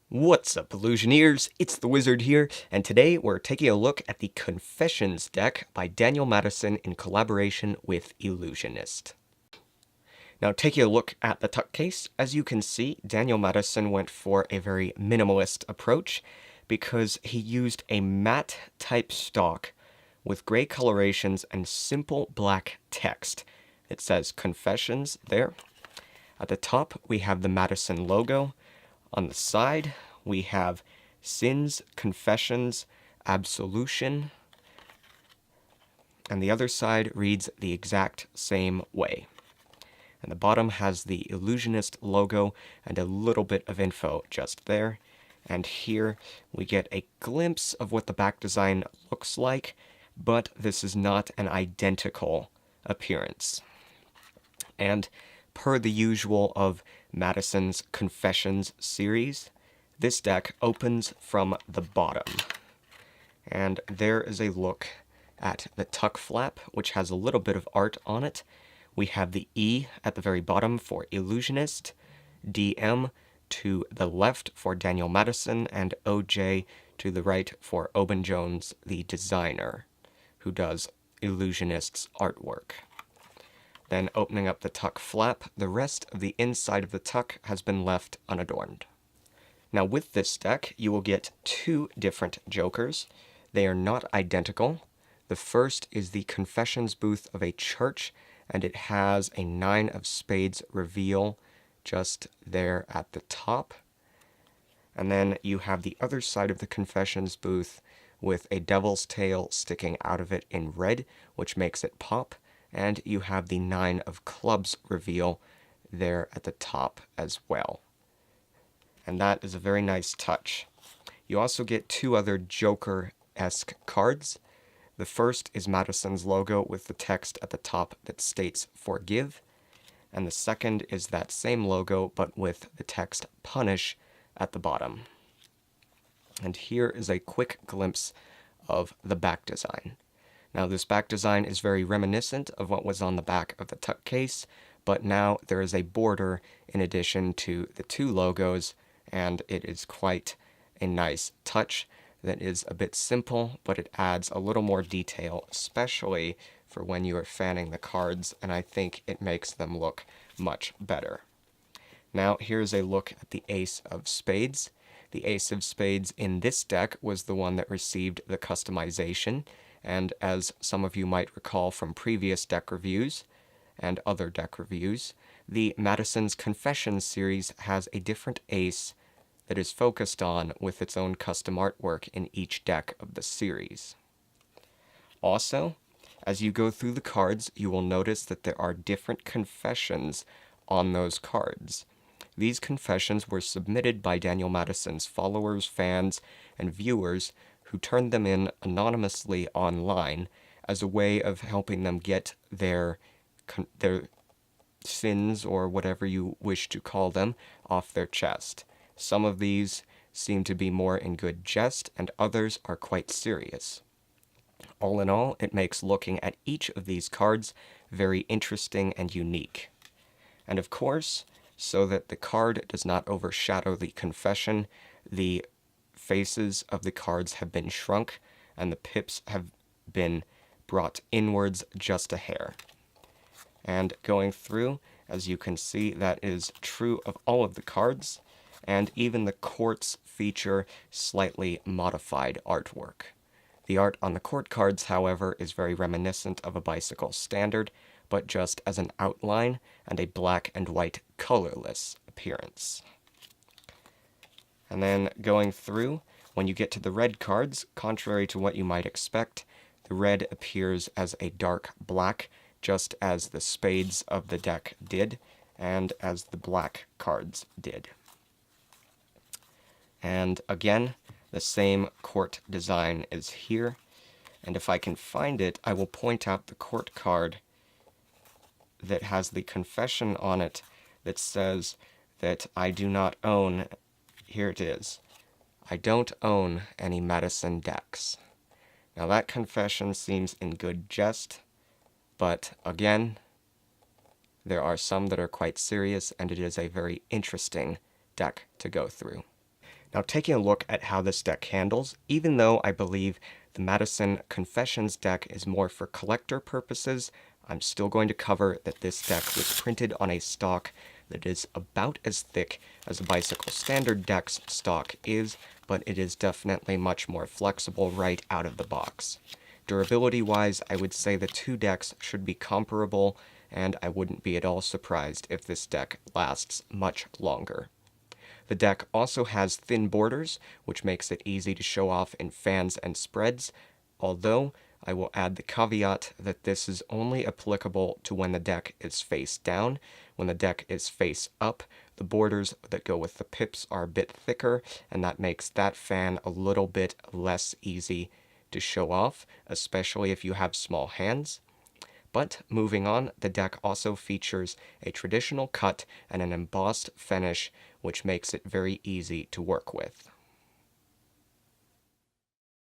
What's up, Illusioneers? It's the Wizard here, and today we're taking a look at the Confessions deck by Daniel Madison in collaboration with Ellusionist. Now, taking a look at the tuck case, as you can see, Daniel Madison went for a very minimalist approach because he used a matte type stock with gray colorations and simple black text. It says Confessions there. At the top, we have the Madison logo. On the side, we have Sins, Confessions, Absolution, and the other side reads the exact same way. And the bottom has the Illusionist logo and a little bit of info just there. And here we get a glimpse of what the back design looks like, but this is not an identical appearance. And per the usual of Madison's Confessions series, this deck opens from the bottom. And there is a look at the tuck flap, which has a little bit of art on it. We have the E at the very bottom for Illusionist, DM to the left for Daniel Madison, and OJ to the right for Oban Jones, the designer, who does Illusionist's artwork. Then opening up the tuck flap, the rest of the inside of the tuck has been left unadorned. Now with this deck, you will get two different jokers. They are not identical. The first is the Confessions booth of a church, and it has a 9 of spades reveal just there at the top. And then you have the other side of the Confessions booth with a devil's tail sticking out of it in red, which makes it pop. And you have the 9 of clubs reveal there at the top as well. And that is a very nice touch. You also get two other Joker-esque cards. The first is Madison's logo with the text at the top that states Forgive. And the second is that same logo, but with the text Punish at the bottom. And here is a quick glimpse of the back design. Now, this back design is very reminiscent of what was on the back of the tuck case, but now there is a border in addition to the two logos, and it is quite a nice touch that is a bit simple, but it adds a little more detail, especially for when you are fanning the cards, and I think it makes them look much better. Now, here's a look at the Ace of Spades. The Ace of Spades in this deck was the one that received the customization, and as some of you might recall from previous deck reviews and other deck reviews, the Madison's Confessions series has a different ace that is focused on with its own custom artwork in each deck of the series. Also, as you go through the cards, you will notice that there are different confessions on those cards. These confessions were submitted by Daniel Madison's followers, fans, and viewers who turned them in anonymously online as a way of helping them get their sins, or whatever you wish to call them, off their chest. Some of these seem to be more in good jest, and others are quite serious. All in all, it makes looking at each of these cards very interesting and unique. And of course, so that the card does not overshadow the confession, the faces of the cards have been shrunk, and the pips have been brought inwards just a hair. And going through, as you can see, that is true of all of the cards, and even the courts feature slightly modified artwork. The art on the court cards, however, is very reminiscent of a bicycle standard, but just as an outline and a black and white colorless appearance. And then going through, when you get to the red cards, contrary to what you might expect, the red appears as a dark black, just as the spades of the deck did, and as the black cards did. And again, the same court design is here, and if I can find it, I will point out the court card that has the confession on it that says that I do not own. Here it is. I don't own any Madison decks. Now that confession seems in good jest, but again, there are some that are quite serious, and it is a very interesting deck to go through. Now, taking a look at how this deck handles, even though I believe the Madison Confessions deck is more for collector purposes, I'm still going to cover that this deck was printed on a stock that is about as thick as a Bicycle Standard deck's stock is, but it is definitely much more flexible right out of the box. Durability-wise, I would say the two decks should be comparable, and I wouldn't be at all surprised if this deck lasts much longer. The deck also has thin borders, which makes it easy to show off in fans and spreads, although I will add the caveat that this is only applicable to when the deck is face down. When the deck is face up, the borders that go with the pips are a bit thicker, and that makes that fan a little bit less easy to show off, especially if you have small hands. But moving on, the deck also features a traditional cut and an embossed finish, which makes it very easy to work with.